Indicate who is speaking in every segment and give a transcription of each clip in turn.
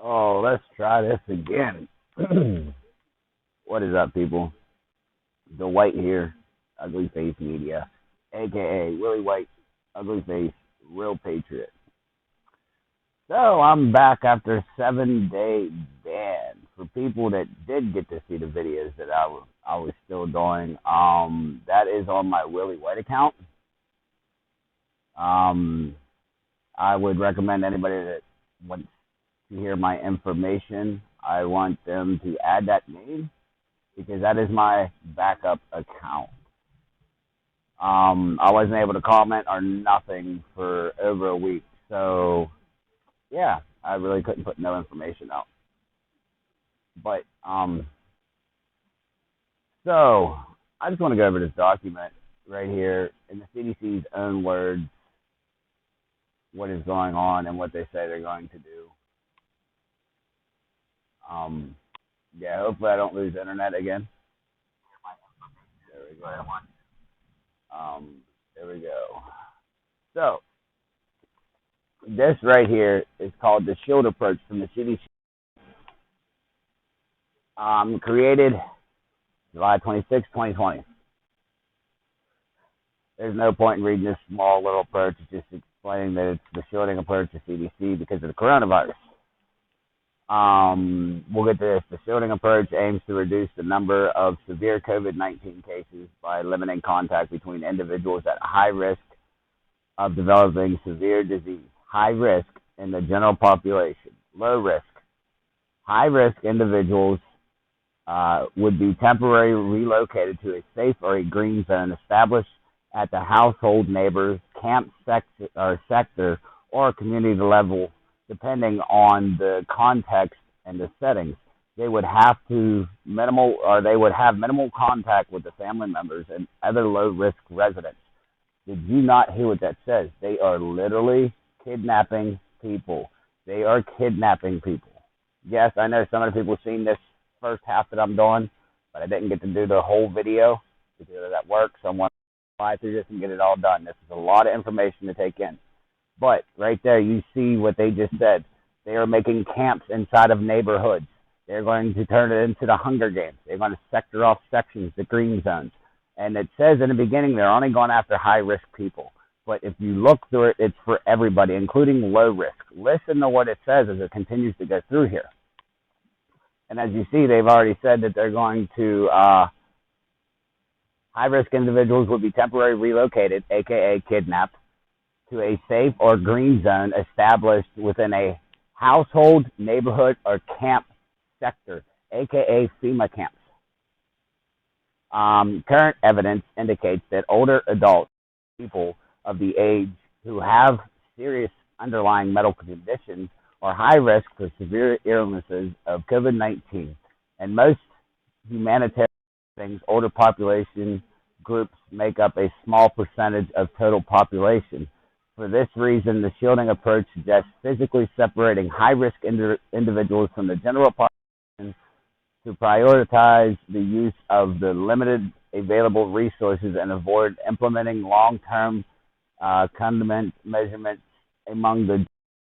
Speaker 1: Oh, let's try this again. What is up, people? The White here, Ugly Face Media, aka Willie White, Ugly Face, Real Patriot. So I'm back after 7 day ban. For people that did get to see the videos that I was still doing, that is on my Willie White account. Um, I would recommend anybody that wants to hear my information, I want them to add that name because that is my backup account. I wasn't able to comment or nothing for over a week. So, yeah, I really couldn't put no information out. But, so I just want to go over this document right here in the CDC's own words, what is going on and what they say they're going to do. Yeah, hopefully I don't lose internet again. There we go. There we go. So, this right here is called the Shield Approach from the CDC. Created July 26, 2020. There's no point in reading this small little approach. It's just explaining that it's the shielding approach to CDC because of the coronavirus. We'll get to this. The shielding approach aims to reduce the number of severe COVID-19 cases by limiting contact between individuals at high risk of developing severe disease. High risk in the general population. Low risk. High risk individuals would be temporarily relocated to a safe or a green zone established at the household, neighbors, camp sector, or community level, depending on the context and the settings. They would have minimal contact with the family members and other low risk residents. Did you not hear what that says? They are literally kidnapping people. They are kidnapping people. Yes, I know some of the people have seen this first half that I'm doing, but I didn't get to do the whole video because of that work, so I'm going to fly through this and get it all done. This is a lot of information to take in. But right there, you see what they just said. They are making camps inside of neighborhoods. They're going to turn it into the Hunger Games. They're going to sector off sections, the green zones. And it says in the beginning they're only going after high-risk people. But if you look through it, it's for everybody, including low risk. Listen to what it says as it continues to go through here. And as you see, they've already said that they're going to, high-risk individuals will be temporarily relocated, a.k.a. kidnapped, to a safe or green zone established within a household, neighborhood, or camp sector, a.k.a. FEMA camps. Current evidence indicates that older adults, people of the age who have serious underlying medical conditions, are high risk for severe illnesses of COVID-19, and most humanitarian things, older population groups make up a small percentage of total population. For this reason, the shielding approach suggests physically separating high-risk individuals from the general population to prioritize the use of the limited available resources and avoid implementing long-term containment measurements among the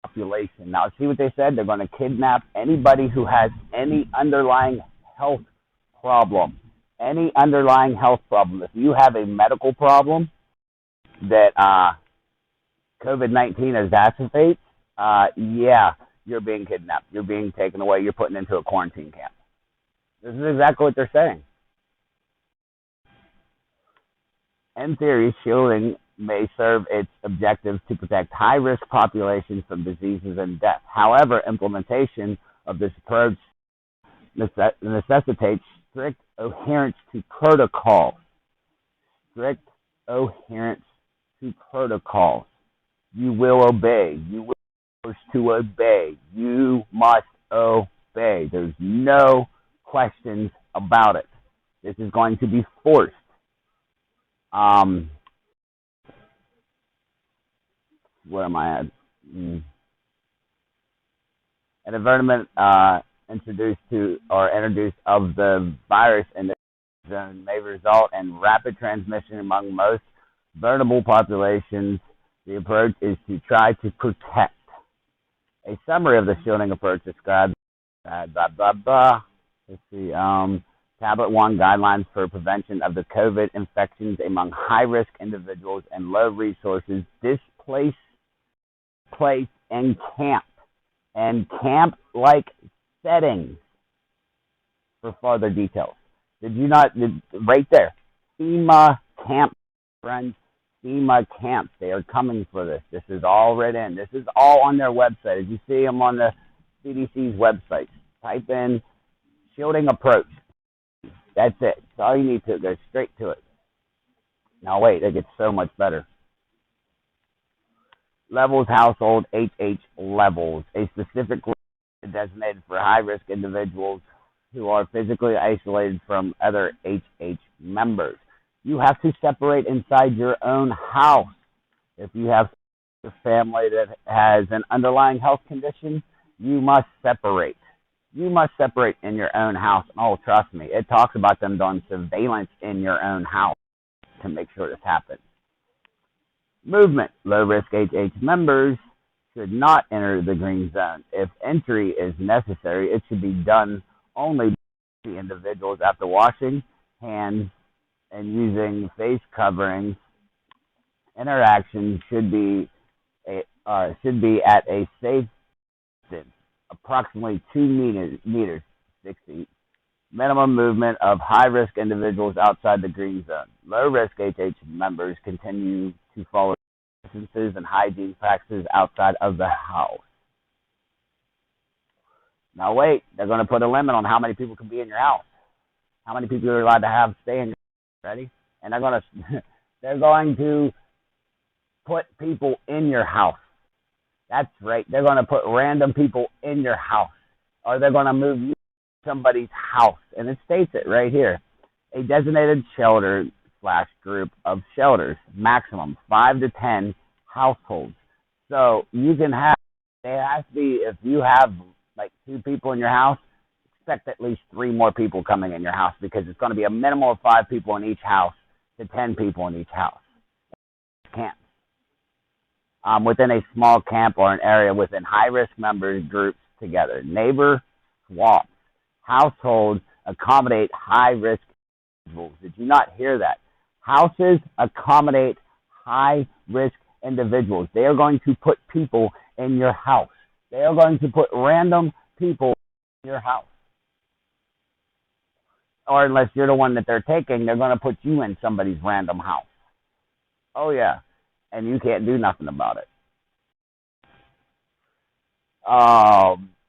Speaker 1: population. Now, see what they said? They're going to kidnap anybody who has any underlying health problem. Any underlying health problem. If you have a medical problem that COVID-19 exacerbates, yeah, you're being kidnapped. You're being taken away. You're put into a quarantine camp. This is exactly what they're saying. In theory, shielding may serve its objective to protect high-risk populations from diseases and death. However, implementation of this approach necessitates strict adherence to protocols. Strict adherence to protocols. You will obey. You will be forced to obey. You must obey. There's no questions about it. This is going to be forced. Where am I at? An environment introduced of the virus in the zone may result in rapid transmission among most vulnerable populations. The approach is to try to protect A summary of the shielding approach describes blah, blah, blah. Let's see. Tablet 1, guidelines for prevention of the COVID infections among high-risk individuals and low resources, displaced place, and camp-like settings. For further details. Right there, FEMA camp, friends, FEMA camps, they are coming for this. This is all written. This is all on their website. As you see them on the CDC's website, type in shielding approach. That's it. That's all you need to go straight to it. Now wait, it gets so much better. Levels, household, HH levels, a specific list designated for high-risk individuals who are physically isolated from other HH members. You have to separate inside your own house. If you have a family that has an underlying health condition, you must separate. You must separate in your own house. Oh, trust me, it talks about them doing surveillance in your own house to make sure this happens. Movement. Low-risk HH members should not enter the green zone. If entry is necessary, it should be done only by the individuals after washing hands and using face coverings. Interactions should be at a safe distance, approximately 2 meters, 6 feet. Minimum movement of high-risk individuals outside the green zone. Low-risk HH members continue to follow distances and hygiene practices outside of the house. Now wait, they're going to put a limit on how many people can be in your house. How many people you're allowed to stay in your house. Ready? And they're going to put people in your house. That's right. They're going to put random people in your house. Or they're going to move you to somebody's house. And it states it right here. A designated shelter / group of shelters, maximum 5 to 10 households. So you can have, it has to be, if you have like 2 people in your house, expect at least 3 more people coming in your house, because it's going to be a minimum of 5 people in each house to 10 people in each house. Camps. Within a small camp or an area within high-risk members groups together. Neighbor swaps. Households accommodate high-risk individuals. Did you not hear that? Houses accommodate high-risk individuals. They are going to put people in your house. They are going to put random people in your house. Or unless you're the one that they're taking, they're going to put you in somebody's random house. Oh, yeah. And you can't do nothing about it.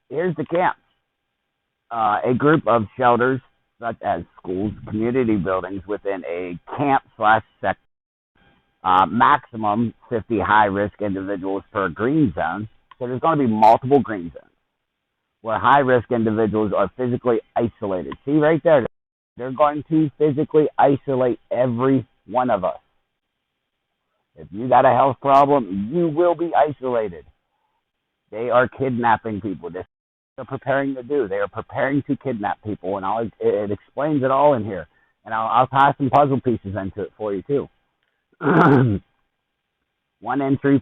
Speaker 1: Here's the camp. A group of shelters, such as schools, community buildings within a camp / sector. Maximum 50 high-risk individuals per green zone. So there's going to be multiple green zones where high-risk individuals are physically isolated. See right there? They're going to physically isolate every one of us. If you got a health problem, you will be isolated. They are kidnapping people. This is what they're preparing to do. They are preparing to kidnap people, and it explains it all in here. And I'll tie some puzzle pieces into it for you, too. One entry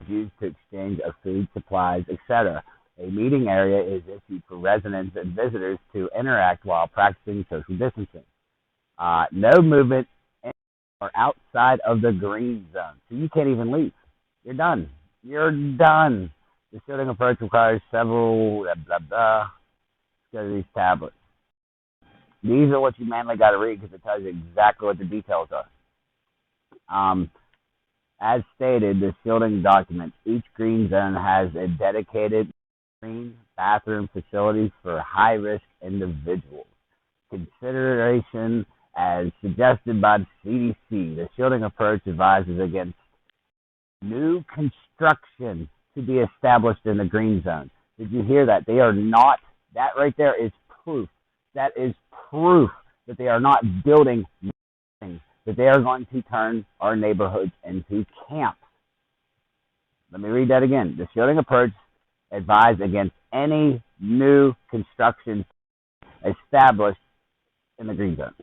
Speaker 1: is used to exchange of food, supplies, etc. A meeting area is issued for residents and visitors to interact while practicing social distancing. No movement in or outside of the green zone. So you can't even leave. You're done. You're done. The shielding approach requires several Let's go to these tablets. These are what you mainly got to read because it tells you exactly what the details are. As stated, the shielding document, each green zone has a dedicated green bathroom facilities for high-risk individuals. Consideration as suggested by the CDC. The shielding approach advises against new construction to be established in the green zone. Did you hear that? They are not, that right there is proof. That is proof that they are not building things, that they are going to turn our neighborhoods into camps. Let me read that again. The shielding approach advises against any new construction established in the green zone.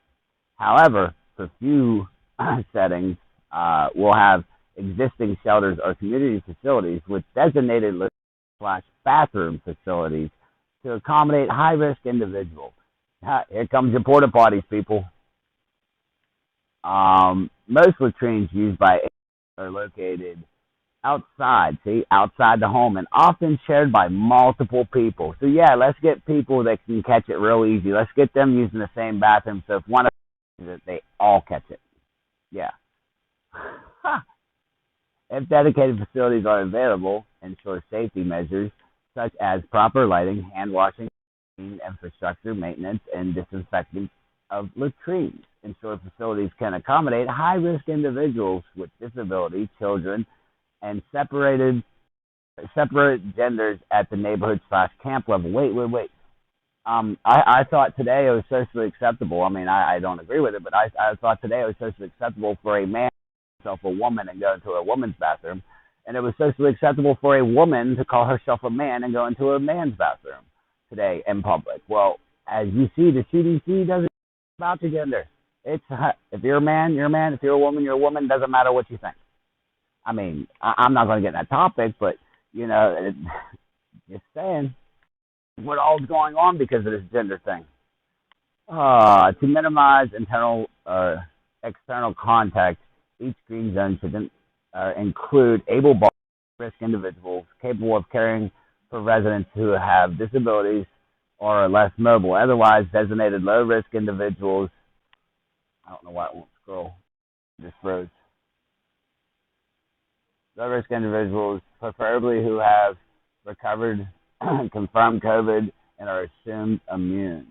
Speaker 1: However, for few settings, will have existing shelters or community facilities with designated slash bathroom facilities to accommodate high-risk individuals. Here comes your porta potties, people. Most latrines used by are located outside, outside the home, and often shared by multiple people. So yeah, let's get people that can catch it real easy. Let's get them using the same bathroom, so if one of them, they all catch it. Yeah. If dedicated facilities are available, ensure safety measures such as proper lighting, hand washing, infrastructure, maintenance, and disinfecting of latrines. Ensure facilities can accommodate high-risk individuals with disability, children, and separate genders at the neighborhood / camp level. Wait. I thought today it was socially acceptable. I mean, I don't agree with it, but I thought today it was socially acceptable for a man to call himself a woman and go into a woman's bathroom, and it was socially acceptable for a woman to call herself a man and go into a man's bathroom today in public. Well, as you see, the CDC doesn't about your gender. It's if you're a man, you're a man. If you're a woman, you're a woman. Doesn't matter what you think. I mean, I'm not going to get in that topic, but just saying what all's going on because of this gender thing. To minimize internal or external contact, each green zone should include able-bodied risk individuals capable of caring for residents who have disabilities or are less mobile. Otherwise, designated low-risk individuals. I don't know why it won't scroll. It just froze. Low-risk individuals, preferably who have recovered, confirmed COVID, and are assumed immune.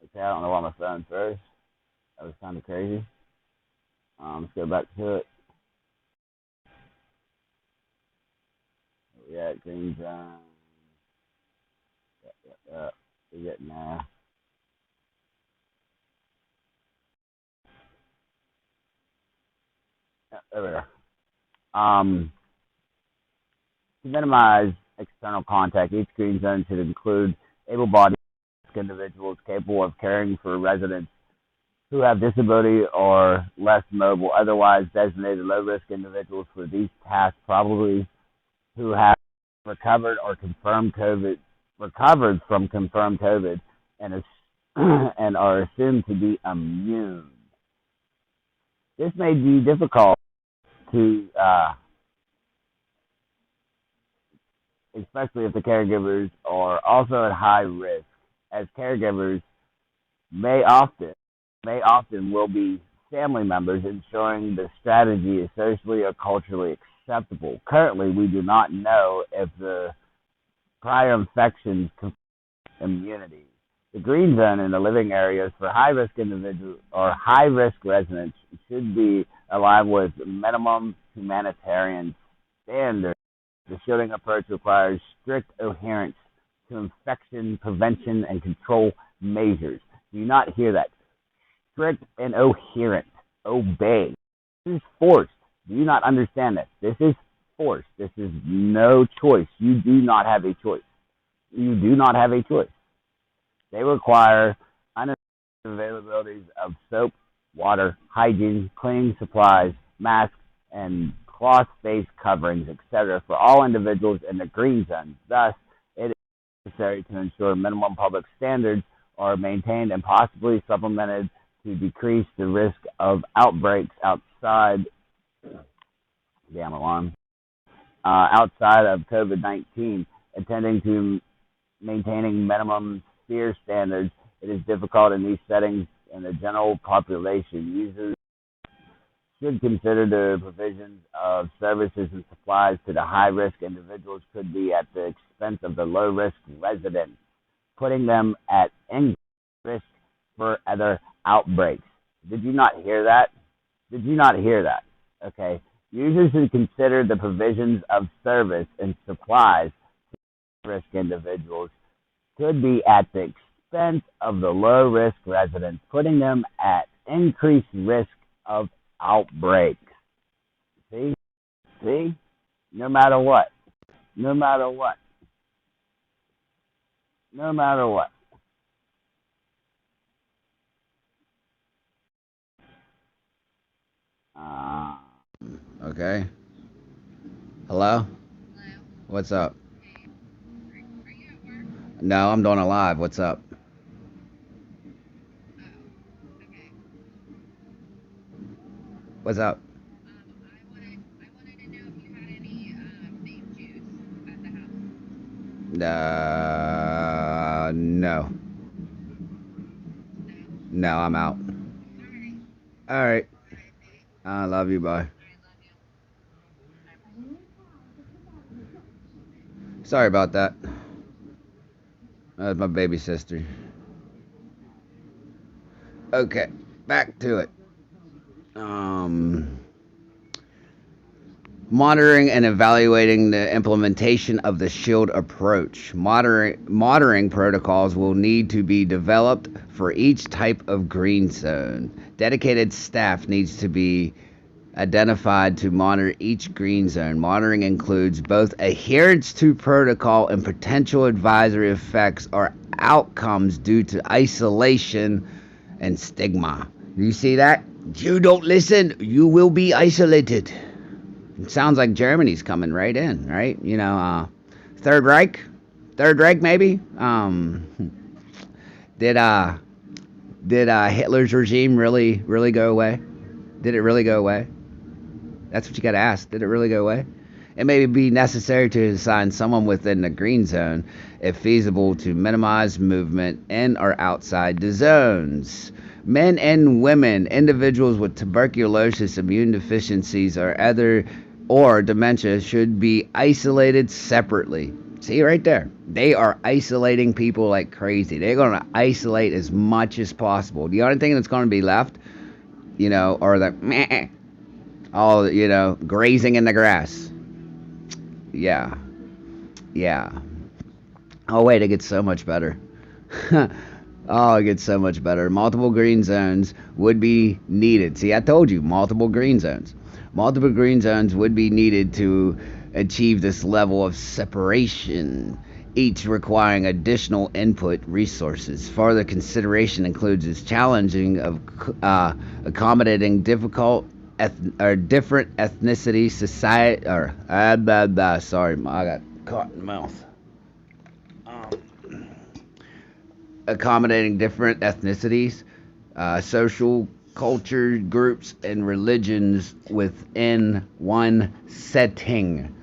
Speaker 1: Okay, I don't know why my phone froze. That was kind of crazy. Let's go back to it. Yeah, green zone. Yeah. We're getting there. Over there. To minimize external contact, each green zone should include able-bodied individuals capable of caring for residents who have disability or less mobile, otherwise designated low-risk individuals for these tasks, probably who have recovered from confirmed COVID, and are assumed to be immune. This may be difficult to, especially if the caregivers are also at high risk, as caregivers may often will be family members, ensuring the strategy is socially or culturally acceptable. Currently, we do not know if the prior infections confirm immunity. The green zone in the living areas for high-risk individuals or high-risk residents should be aligned with minimum humanitarian standards. The shielding approach requires strict adherence to infection prevention and control measures. Do you not hear that? Strict and adherent. Obey. This is forced. Do you not understand this? This is forced. This is no choice. You do not have a choice. You do not have a choice. They require unrestricted availabilities of soap, water, hygiene, cleaning supplies, masks, and cloth face coverings, etc. for all individuals in the green zone. Thus, it is necessary to ensure minimum public standards are maintained and possibly supplemented to decrease the risk of outbreaks outside of COVID-19. Attending to maintaining minimum sphere standards, it is difficult in these settings, and the general population users should consider the provisions of services and supplies to the high-risk individuals could be at the expense of the low-risk residents, putting them at increased risk for other outbreaks. Did you not hear that? Did you not hear that? Okay. Users should consider the provisions of service and supplies to risk individuals could be at the expense of the low-risk residents, putting them at increased risk of outbreaks. See? No matter what. No matter what. No matter what. Okay. Hello? What's up? No, I'm doing a live. What's up? What's up? No. No, I'm out. All right. I love you. Bye. Sorry about that. That's my baby sister. Okay, back to it. Um, Monitoring and evaluating the implementation of the shield approach. Monitoring protocols will need to be developed for each type of green zone. Dedicated staff needs to be identified to monitor each green zone. Monitoring includes both adherence to protocol and potential advisory effects or outcomes due to isolation and stigma. You see that? You don't listen, you will be isolated. It sounds like Germany's coming right in, right? Third Reich, maybe. Did Hitler's regime really go away? Did it really go away? That's what you got to ask. Did it really go away? It may be necessary to assign someone within the green zone, if feasible, to minimize movement in or outside the zones. Men and women, individuals with tuberculosis, immune deficiencies, or dementia should be isolated separately. See right there. They are isolating people like crazy. They're going to isolate as much as possible. The only thing that's going to be left, are the meh, all, grazing in the grass. Yeah. Oh, wait, it gets so much better. Oh, it gets so much better. Multiple green zones would be needed. See, I told you, multiple green zones. Multiple green zones would be needed to achieve this level of separation, each requiring additional input resources. Further consideration includes this challenging of accommodating different ethnicity, society, sorry, I got caught in the mouth. Accommodating different ethnicities, social culture groups, and religions within one setting.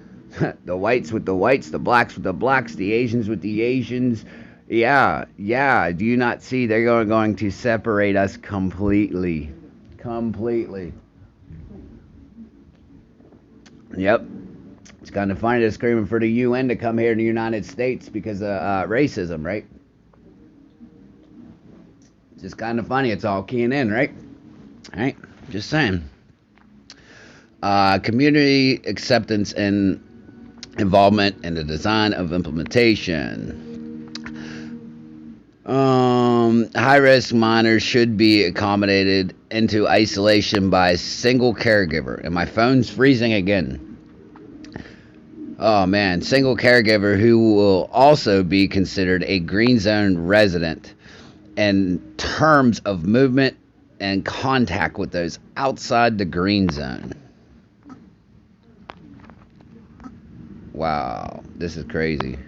Speaker 1: The whites with the whites, the blacks with the blacks, the Asians with the Asians. Yeah. Do you not see they're going to separate us completely? Yep. It's kind of funny they're screaming for the UN to come here in the United States because of racism, right? It's just kind of funny. It's all keying in, right? All right. Just saying. Community acceptance and involvement in the design of implementation. High-risk minors should be accommodated into isolation by a single caregiver. And my phone's freezing again. Oh, man. Single caregiver who will also be considered a green zone resident in terms of movement and contact with those outside the green zone. Wow, this is crazy.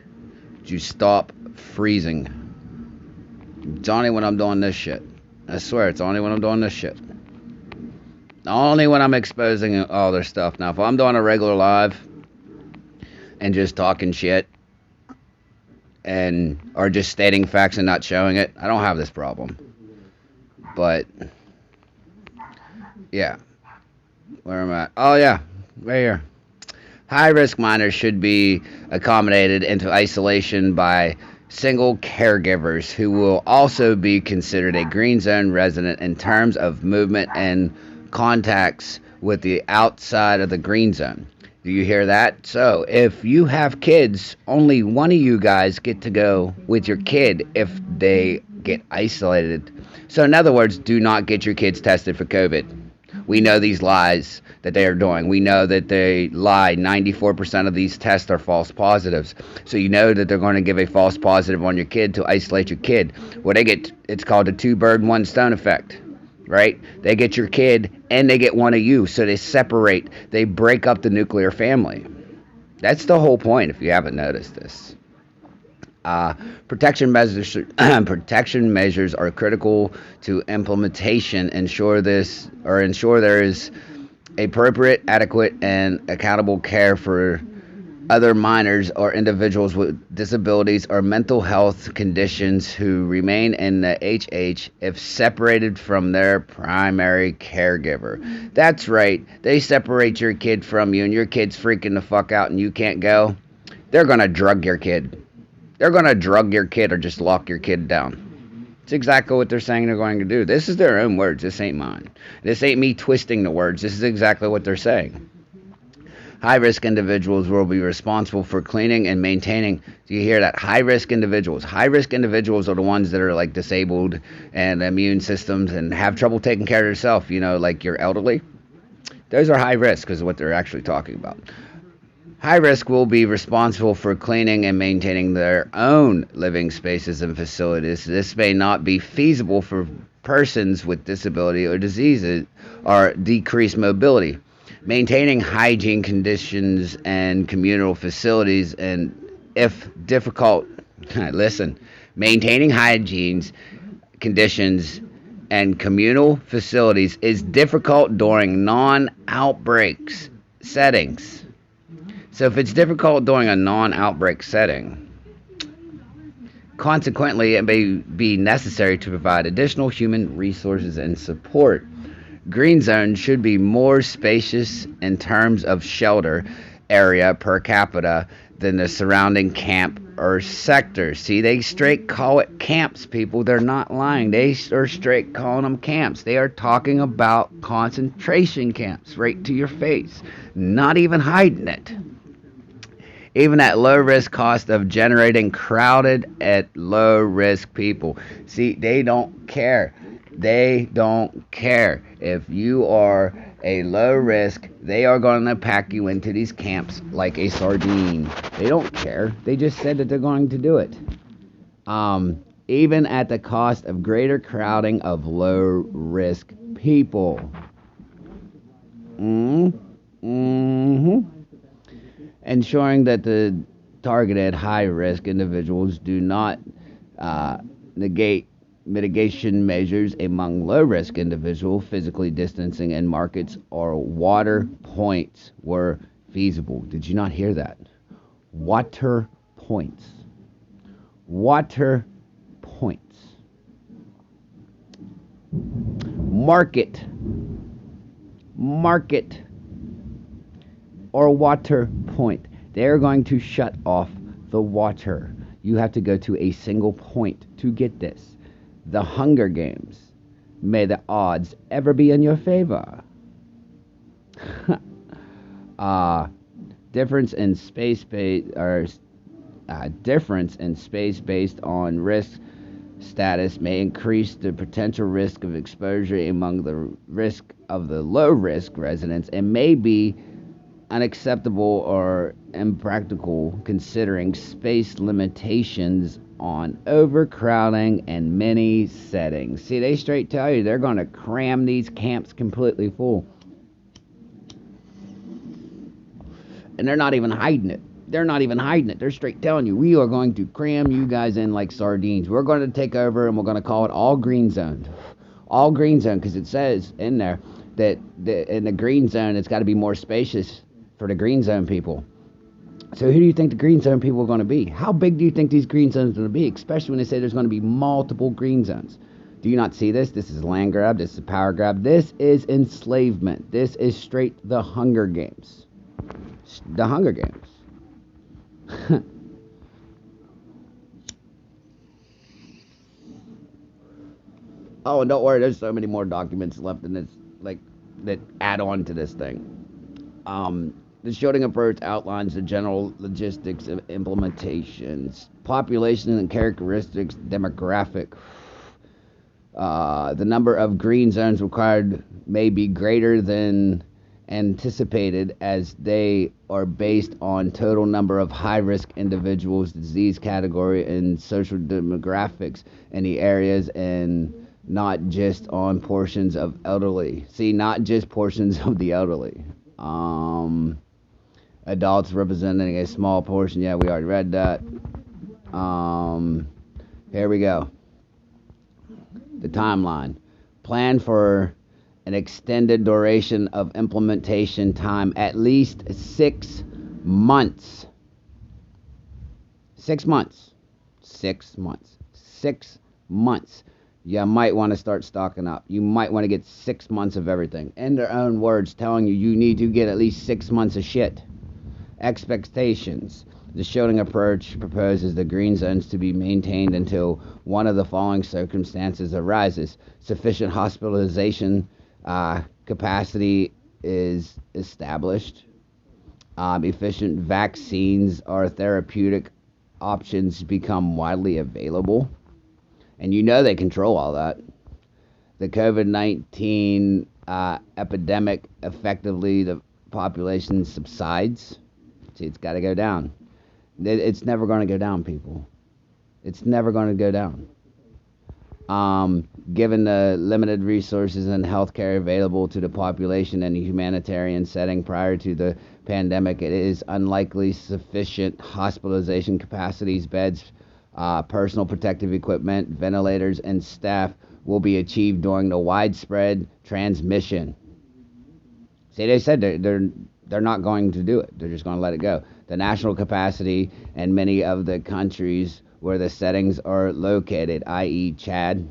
Speaker 1: Would you stop freezing? It's only when I'm doing this shit. I swear, it's only when I'm doing this shit. Only when I'm exposing all their stuff. Now, if I'm doing a regular live and just talking shit or just stating facts and not showing it, I don't have this problem. But yeah, where am I? Oh yeah, right here. High-risk minors should be accommodated into isolation by single caregivers who will also be considered a green zone resident in terms of movement and contacts with the outside of the green zone. Do you hear that? So, if you have kids, only one of you guys get to go with your kid if they get isolated. So, in other words, do not get your kids tested for COVID. We know these lies that they are doing. We know that they lie. 94% of these tests are false positives. So you know that they're going to give a false positive on your kid to isolate your kid. It's called the two bird, one stone effect.
Speaker 2: right? They get your kid and they get one of you, so they separate. They break up the nuclear family. That's the whole point. If you haven't noticed this, uh, protection measures protection measures are critical to implementation. Ensure there is appropriate, adequate, and accountable care for other minors or individuals with disabilities or mental health conditions who remain in the HH if separated from their primary caregiver. That's right. They separate your kid from you and your kid's freaking the fuck out and you can't go. They're going to drug your kid. They're going to drug your kid or just lock your kid down. It's exactly what they're saying they're going to do. This is their own words. This ain't mine. This ain't me twisting the words. This is exactly what they're saying. High risk individuals will be responsible for cleaning and maintaining. Do you hear that? High risk individuals. High risk individuals are the ones that are like disabled and immune systems and have trouble taking care of themselves, like your elderly. Those are high risk because of what they're actually talking about. High risk will be responsible for cleaning and maintaining their own living spaces and facilities. This may not be feasible for persons with disability or diseases or decreased mobility. Maintaining hygiene conditions and communal facilities, and if difficult, listen, maintaining hygiene conditions and communal facilities is difficult during non-outbreaks settings. So if it's difficult during a non-outbreak setting, consequently, it may be necessary to provide additional human resources and support. Green zones should be more spacious in terms of shelter area per capita than the surrounding camp or sectors. See, they straight call it camps, people. They're not lying. They are straight calling them camps. They are talking about concentration camps right to your face, not even hiding it. Even at low risk cost of generating crowded at low risk people. See, they don't care. They don't care. If you are a low risk, they are going to pack you into these camps like a sardine. They don't care. They just said that they're going to do it. Even at the cost of greater crowding of low risk people. Mm-hmm. Ensuring that the targeted high risk individuals do not negate mitigation measures among low risk individuals, physically distancing in markets or water points were feasible. Did you not hear that? Water points. Water points. Market. Market or water point. They're going to shut off the water. You have to go to a single point to get this. The Hunger Games. May the odds ever be in your favor. uh, difference in space based or difference in space based on risk status may increase the potential risk of exposure among the risk of the low risk residents and may be unacceptable or impractical considering space limitations on overcrowding in many settings. See, they straight tell you they're going to cram these camps completely full. And they're not even hiding it. They're not even hiding it. They're straight telling you, we are going to cram you guys in like sardines. We're going to take over and we're going to call it all green zone. All green zone, because it says in there that in the green zone, it's got to be more spacious for the green zone people. So who do you think the green zone people are going to be? How big do you think these green zones are going to be, especially when they say there's going to be multiple green zones? Do you not see this? This is land grab. This is power grab. This is enslavement. This is straight the Hunger Games. The Hunger Games. Oh, and don't worry, there's so many more documents left in this, like, that add on to this thing. The shielding approach outlines the general logistics of implementations, population and characteristics, demographic. The number of green zones required may be greater than anticipated as they are based on total number of high-risk individuals, disease category, and social demographics in the areas and not just on portions of elderly. See, not just portions of the elderly. Adults representing a small portion. Yeah, we already read that. Um, Here we go. The timeline. Plan for an extended duration of implementation time, at least 6 months. 6 months. 6 months. 6 months. You might want to start stocking up. You might want to get 6 months of everything. In their own words, telling you you need to get at least 6 months of shit. Expectations. The shielding approach proposes the green zones to be maintained until one of the following circumstances arises. Sufficient hospitalization capacity is established. Efficient vaccines or therapeutic options become widely available. And you know they control all that. The COVID-19 epidemic, effectively the population subsides. See, it's got to go down. It's never going to go down, people. It's never going to go down. Given the limited resources and healthcare available to the population in a humanitarian setting prior to the pandemic, it is unlikely sufficient hospitalization capacities, beds, personal protective equipment, ventilators, and staff will be achieved during the widespread transmission. See, they said they're not going to do it. They're just going to let it go. The national capacity in many of the countries where the settings are located, i.e. Chad,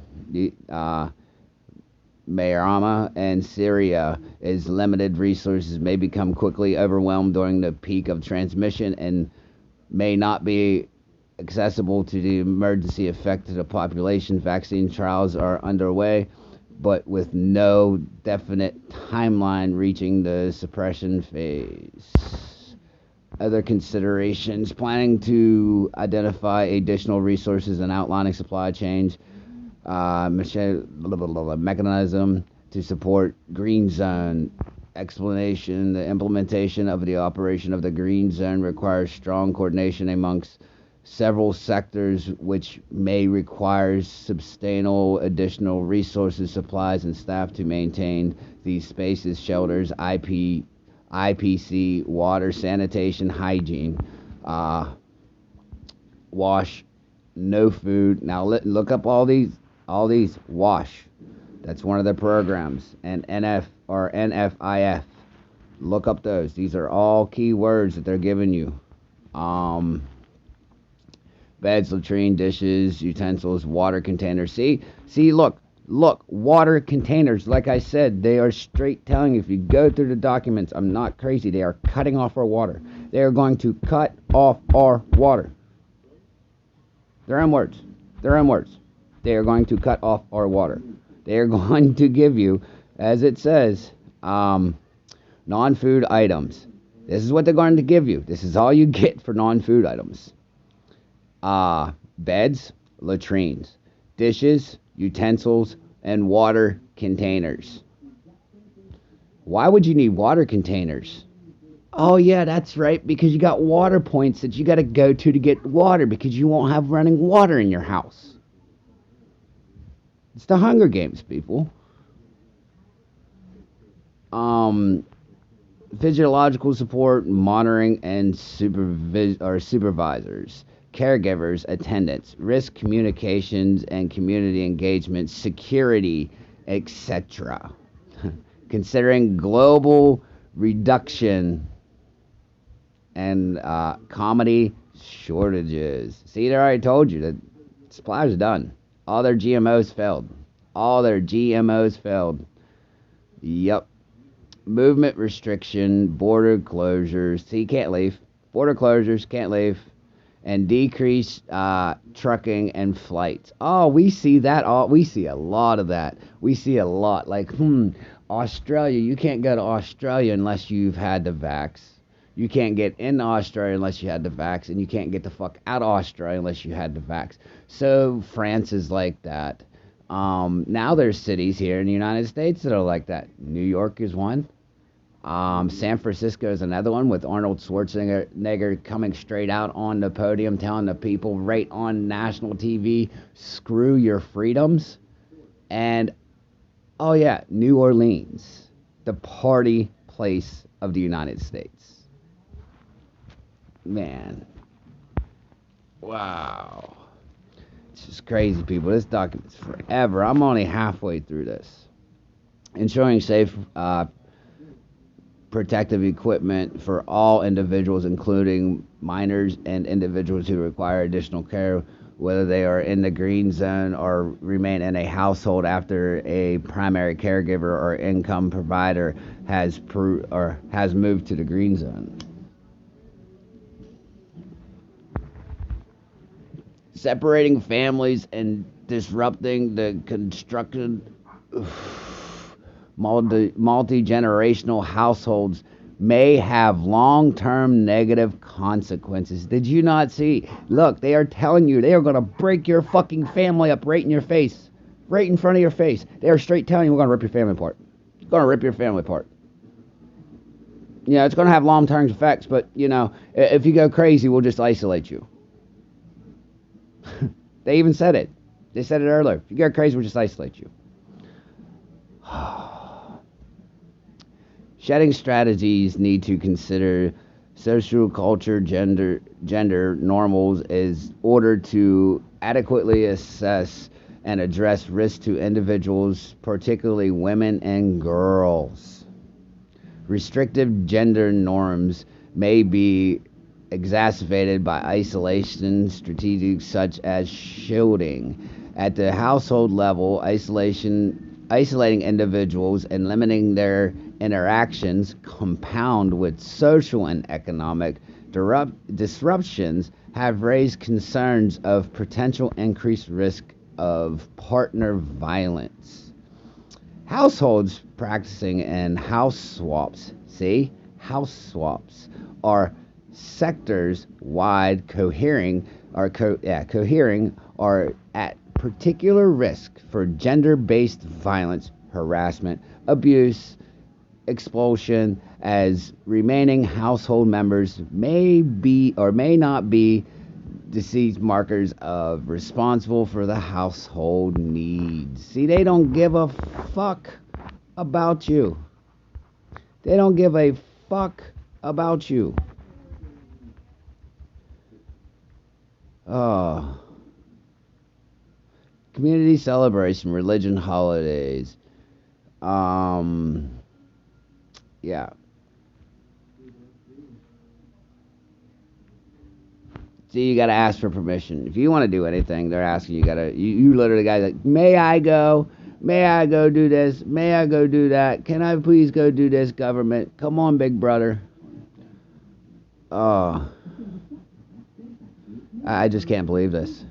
Speaker 2: Myanmar, and Syria, is limited resources may become quickly overwhelmed during the peak of transmission and may not be accessible to the emergency affected the population. Vaccine trials are underway, but with no definite timeline reaching the suppression phase. Other considerations: planning to identify additional resources and outlining supply chains, mechanism to support green zone. Explanation: the implementation of the operation of the green zone requires strong coordination amongst several sectors, which may require substantial additional resources, supplies, and staff to maintain these spaces, shelters, IPC, water, sanitation, hygiene, wash, no food. Now look up all these. Wash. That's one of the programs. And NFIF. Look up those. These are all key words that they're giving you. Beds, latrine, dishes, utensils, water containers. See, look, water containers. Like I said, they are straight telling you, if you go through the documents, I'm not crazy, they are cutting off our water. They are going to cut off our water. Their own words. They are going to cut off our water. They are going to give you, as it says, non-food items. This is what they're going to give you. This is all you get for non-food items. Beds, latrines, dishes, utensils, and water containers. Why would you need water containers? Oh yeah, that's right, because you got water points that you got to go to get water, because you won't have running water in your house. It's the Hunger Games, people. Physiological support, monitoring, and supervisors, caregivers, attendants, risk communications and community engagement, security, etc. Considering global reduction and commodity shortages. See, they already told you that supplies are done. All their GMOs failed. Yep. Movement restriction, border closures. See, you can't leave. Border closures, can't leave. And decreased trucking and flights. Oh, we see that. We see a lot of that. We see a lot. Like, Australia, you can't go to Australia unless you've had the vax. You can't get into Australia unless you had the vax, and you can't get the fuck out of Australia unless you had the vax. So France is like that. Now there's cities here in the United States that are like that. New York is one. San Francisco is another one, with Arnold Schwarzenegger coming straight out on the podium telling the people right on national TV, screw your freedoms. And oh yeah, New Orleans, the party place of the United States. Man, wow. It's just crazy, people. This document's forever. I'm only halfway through this. Ensuring safe protective equipment for all individuals, including minors and individuals who require additional care, whether they are in the green zone or remain in a household after a primary caregiver or income provider has moved to the green zone. Separating families and disrupting the constructed multi-generational households may have long-term negative consequences. Did you not see? Look, they are telling you they are going to break your fucking family up right in your face. Right in front of your face. They are straight telling you we're going to rip your family apart. Going to rip your family apart. You know, it's going to have long-term effects, but, you know, if you go crazy, we'll just isolate you. They even said it. They said it earlier. If you go crazy, we'll just isolate you. Shedding strategies need to consider social culture, gender normals in order to adequately assess and address risk to individuals, particularly women and girls. Restrictive gender norms may be exacerbated by isolation strategies such as shielding. At the household level, isolating individuals and limiting their interactions compound with social and economic disruptions have raised concerns of potential increased risk of partner violence. Households practicing in house swaps, are sectors-wide cohering are at particular risk for gender-based violence, harassment, abuse, expulsion, as remaining household members may be or may not be deceased markers of responsible for the household needs. See, they don't give a fuck about you. They don't give a fuck about you. Oh. Community celebration, religion, holidays. Yeah. See, you gotta ask for permission. If you want to do anything, they're asking you. You literally gotta like, may I go? May I go do this? May I go do that? Can I please go do this, government? Come on, big brother. Oh. I just can't believe this.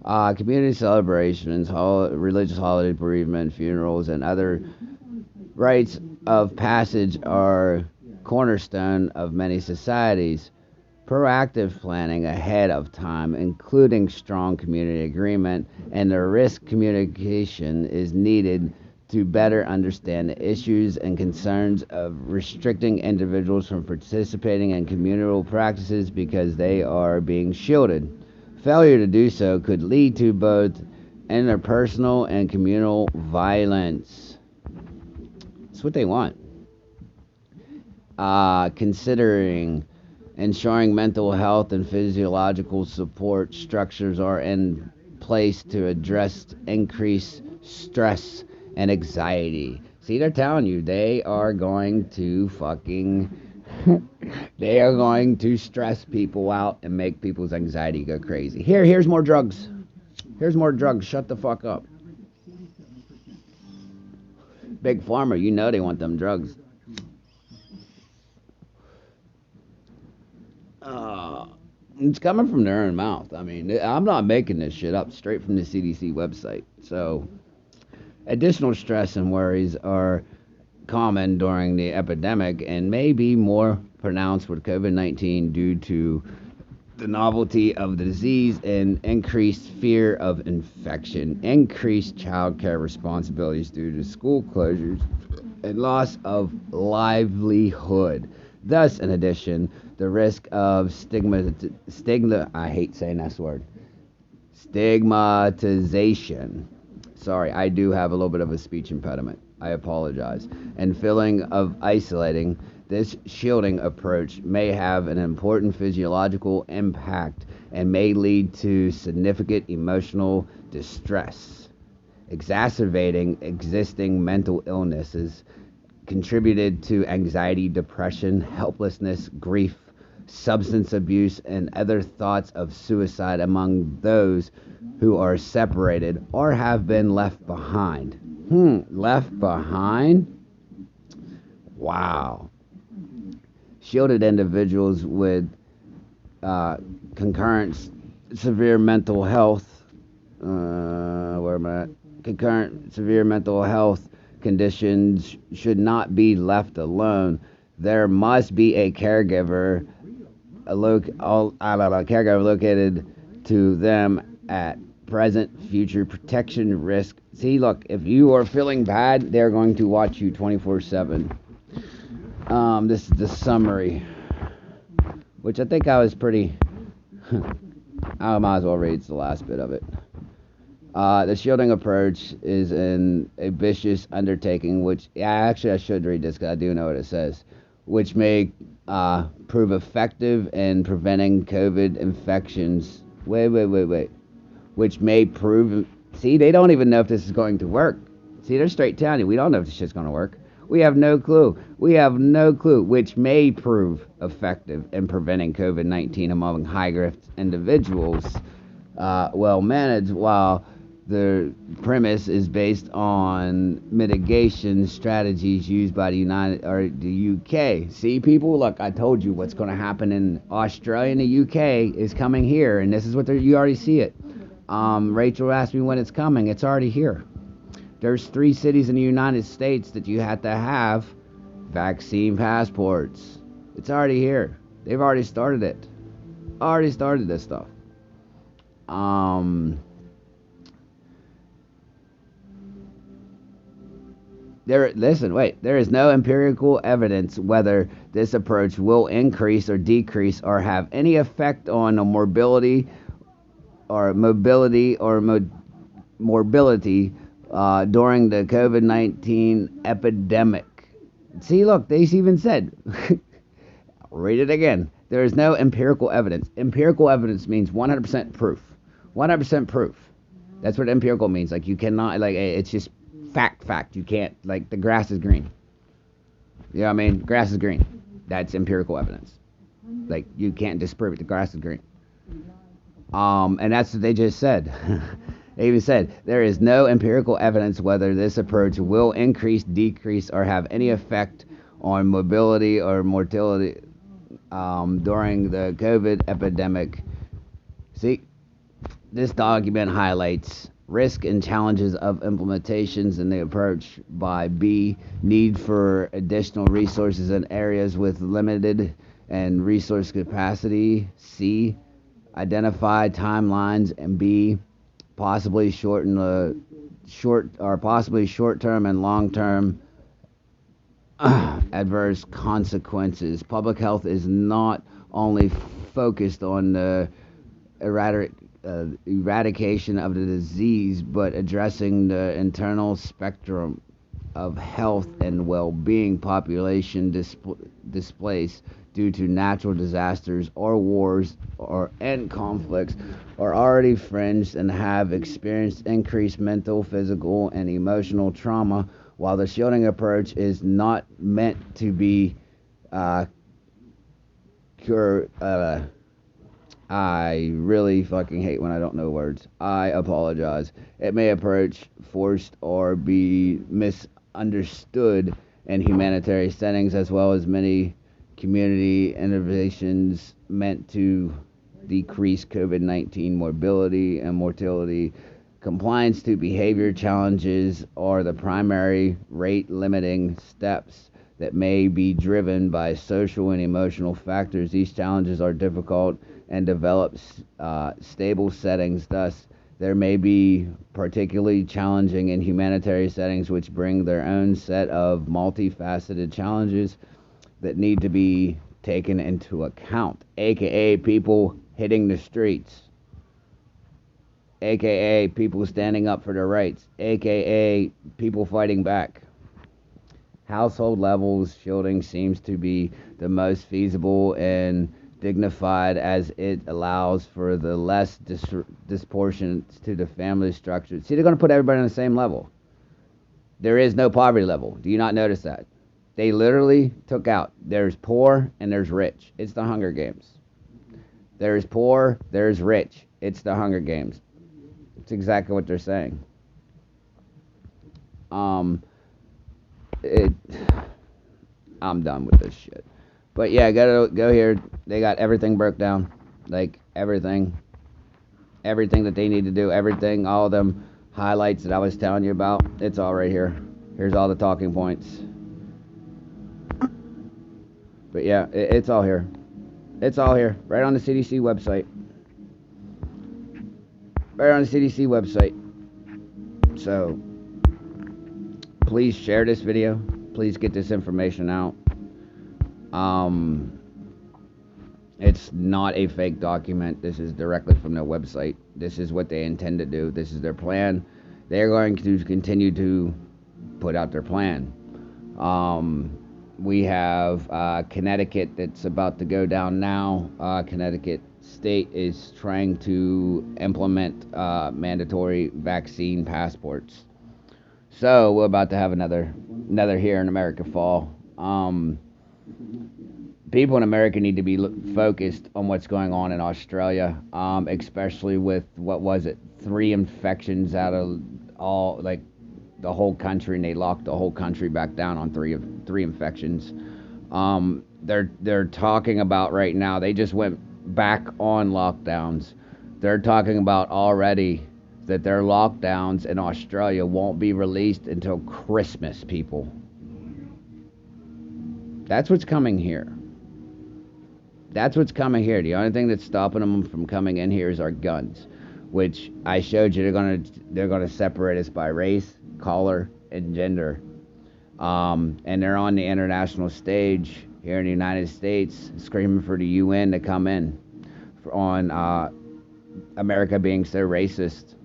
Speaker 2: Community celebrations, religious holiday, bereavement, funerals, and other rites of passage are cornerstone of many societies. Proactive planning ahead of time, including strong community agreement and the risk communication, is needed to better understand the issues and concerns of restricting individuals from participating in communal practices because they are being shielded. Failure to do so could lead to both interpersonal and communal violence. That's what they want. Considering ensuring mental health and physiological support structures are in place to address increased stress and anxiety. See, they're telling you they are going to they are going to stress people out and make people's anxiety go crazy. Here's more drugs. Here's more drugs. Shut the fuck up. Big Pharma, you know they want them drugs. It's coming from their own mouth. I mean, I'm not making this shit up, straight from the CDC website. So, additional stress and worries are common during the epidemic and may be more pronounced with COVID-19 due to the novelty of the disease and increased fear of infection, increased child care responsibilities due to school closures, and loss of livelihood. Thus, in addition, the risk of I hate saying that word, stigmatization. Sorry, I do have a little bit of a speech impediment. I apologize. And feeling of isolating, this shielding approach may have an important physiological impact and may lead to significant emotional distress, exacerbating existing mental illnesses, contributed to anxiety, depression, helplessness, grief, substance abuse, and other thoughts of suicide among those who are separated or have been left behind. Left behind? Wow. Shielded individuals with concurrent severe mental health, where am I at? Concurrent severe mental health conditions should not be left alone. There must be a caregiver, caregiver located to them at present, future protection risk. See, look, if you are feeling bad, they're going to watch you 24/7. This is the summary, which I think I was pretty. I might as well read the last bit of it. The shielding approach is an ambitious undertaking, which I should read this because I do know what it says, which may prove effective in preventing COVID infections. Wait. Which may prove. See, they don't even know if this is going to work. See, they're straight telling you, we don't know if this shit's going to work. We have no clue. Which may prove effective in preventing COVID-19 among high-risk individuals, well managed, while the premise is based on mitigation strategies used by the UK. See, people, look, I told you what's going to happen in Australia and the UK is coming here, and this is what you already see it. Rachel asked me when it's coming. It's already here. There's 3 cities in the United States that you have to have vaccine passports. It's already here. They've already started it. Already started this stuff. There is no empirical evidence whether this approach will increase or decrease or have any effect on the morbidity during the COVID-19 epidemic. See, look, they even said, read it again. There is no empirical evidence. Empirical evidence means 100% proof. 100% proof. That's what empirical means. Like, you cannot, like, it's just fact. You can't, like, the grass is green. You know what I mean? Grass is green. That's empirical evidence. Like, you can't disprove it. The grass is green. And that's what they just said. They even said, there is no empirical evidence whether this approach will increase, decrease, or have any effect on mobility or mortality during the COVID epidemic. See, this document highlights risk and challenges of implementations in the approach by B, need for additional resources in areas with limited and resource capacity, C, identify timelines, and B, possibly short-term and long-term adverse consequences. Public health is not only focused on the eradication of the disease, but addressing the internal spectrum of health and well-being. Population displaced due to natural disasters or wars and conflicts are already fringed and have experienced increased mental, physical, and emotional trauma. While the shielding approach is not meant to be I really fucking hate when I don't know words. I apologize. It may approach forced or be misunderstood in humanitarian settings, as well as many community interventions meant to decrease COVID-19 morbidity and mortality. Compliance to behavior challenges are the primary rate-limiting steps that may be driven by social and emotional factors. These challenges are difficult and develop stable settings. Thus, there may be particularly challenging in humanitarian settings, which bring their own set of multifaceted challenges that need to be taken into account, aka people hitting the streets. aka people standing up for their rights, aka people fighting back. Household levels shielding seems to be the most feasible and dignified as it allows for the less disproportions to the family structure. See, they're going to put everybody on the same level. There is no poverty level. Do you not notice that? They literally took out there's poor and there's rich. It's the Hunger Games. There's poor, there's rich. It's the Hunger Games. It's exactly what they're saying. It, I'm done with this shit. But yeah, go here. They got everything broke down, like everything that they need to do, everything, all of them highlights that I was telling you about. It's all right here. Here's all the talking points. But yeah, it's all here. It's all here, right on the CDC website. Right on the CDC website. So please share this video. Please get this information out. It's not a fake document. This is directly from their website. This is what they intend to do. This is their plan. They're going to continue to put out their plan. We have Connecticut that's about to go down now. Connecticut State is trying to implement mandatory vaccine passports. So we're about to have another here in America fall. People in America need to be focused on what's going on in Australia, especially with, what was it, 3 infections out of all, like, the whole country, and they locked the whole country back down on three infections. They're talking about right now, they just went back on lockdowns. They're talking about already that their lockdowns in Australia won't be released until Christmas, people. That's what's coming here. That's what's coming here. The only thing that's stopping them from coming in here is our guns, which I showed you. They're gonna separate us by race, color, and gender. And they're on the international stage here in the United States screaming for the UN to come in on America being so racist.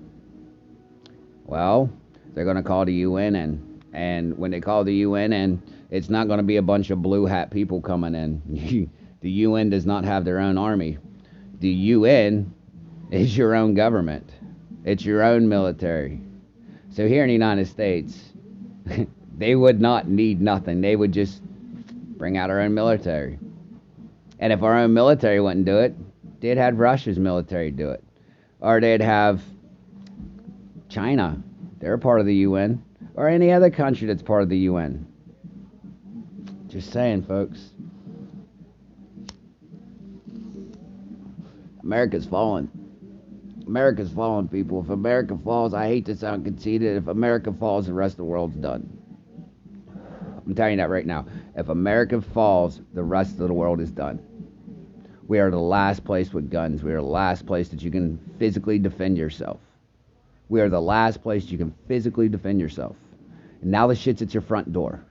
Speaker 2: Well, they're going to call the UN in. And when they call the UN in, it's not going to be a bunch of blue hat people coming in. The UN does not have their own army. The UN is your own government. It's your own military. So here in the United States, they would not need nothing. They would just bring out our own military. And if our own military wouldn't do it, they'd have Russia's military do it. Or they'd have China. They're part of the UN. Or any other country that's part of the UN. Just saying, folks. America's falling. America's falling, people. If America falls, I hate to sound conceited, if America falls, the rest of the world's done. I'm telling you that right now. If America falls, the rest of the world is done. We are the last place with guns. We are the last place that you can physically defend yourself. We are the last place you can physically defend yourself. And now the shit's at your front door.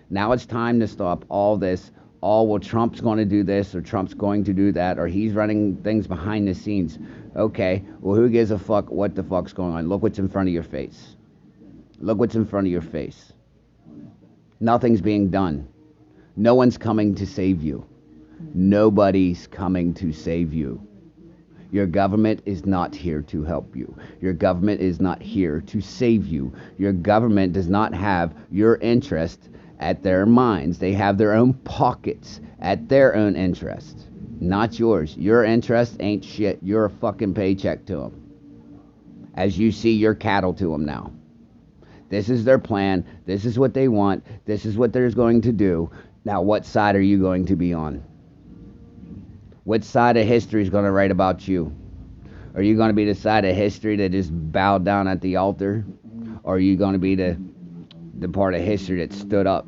Speaker 2: Now it's time to stop all this. Well, Trump's going to do this, or Trump's going to do that, or he's running things behind the scenes. Okay, well, who gives a fuck what the fuck's going on? Look what's in front of your face. Look what's in front of your face. Nothing's being done. No one's coming to save you. Nobody's coming to save you. Your government is not here to help you. Your government is not here to save you. Your government does not have your interest at their minds. They have their own pockets at their own interest, not yours. Your interest ain't shit. You're a fucking paycheck to them. As you see, you're cattle to them now. This is their plan. This is what they want. This is what they're going to do. Now, what side are you going to be on? Which side of history is going to write about you? Are you going to be the side of history that just bowed down at the altar? Or are you going to be the part of history that stood up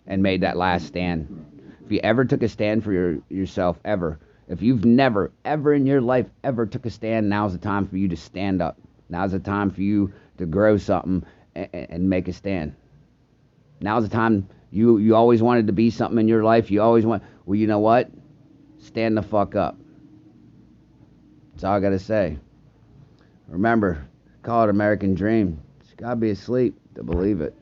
Speaker 2: and made that last stand? If you ever took a stand for yourself, ever, if you've never, ever in your life, ever took a stand, now's the time for you to stand up. Now's the time for you to grow something and make a stand. Now's the time. You always wanted to be something in your life. You always want, well, you know what? Stand the fuck up. That's all I gotta say. Remember, call it American Dream. You gotta be asleep to believe it.